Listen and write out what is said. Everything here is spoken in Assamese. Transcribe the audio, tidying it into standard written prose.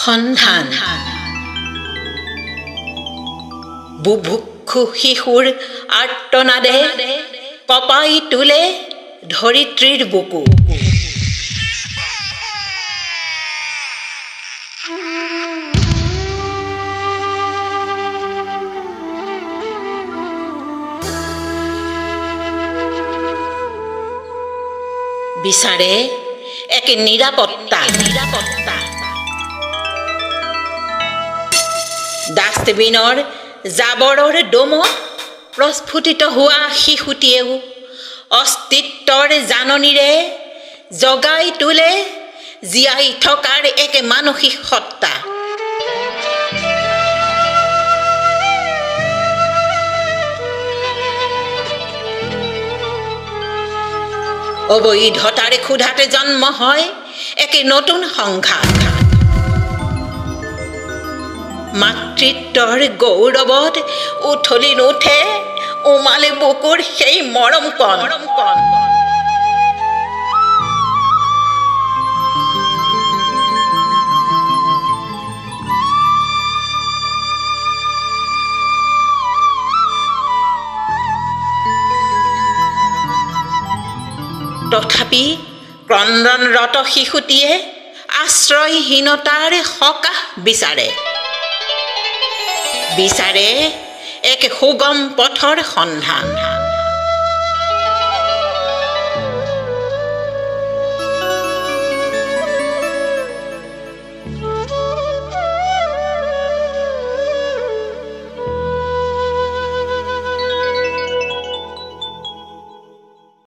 সন্ধান বুভুক্ষু শিশুৰ আৰ্তনাদে কপাই তোলে ধৰিত্ৰীৰ বুকু। বিচাৰে এক নিৰাপত্তা ডাষ্টবিনৰ জাবৰৰ দমত প্ৰস্ফুটিত হোৱা শিশুটিয়েও অস্তিত্বৰ জাননীৰে জগাই তোলে জীয়াই থকাৰ এক মানসিক সত্তা। অবৈধতাৰে ক্ষুধাতে জন্ম হয় এক নতুন সংঘাত। মাতৃত্বৰ গৌৰৱত উঠলি নুঠে উমালে বুকুৰ সেই মৰম কণ। তথাপি ক্ৰন্দনৰত শিশুটিয়ে আশ্ৰয়হীনতাৰ সকাহ বিচাৰে এক সুগম পথৰ সন্ধান।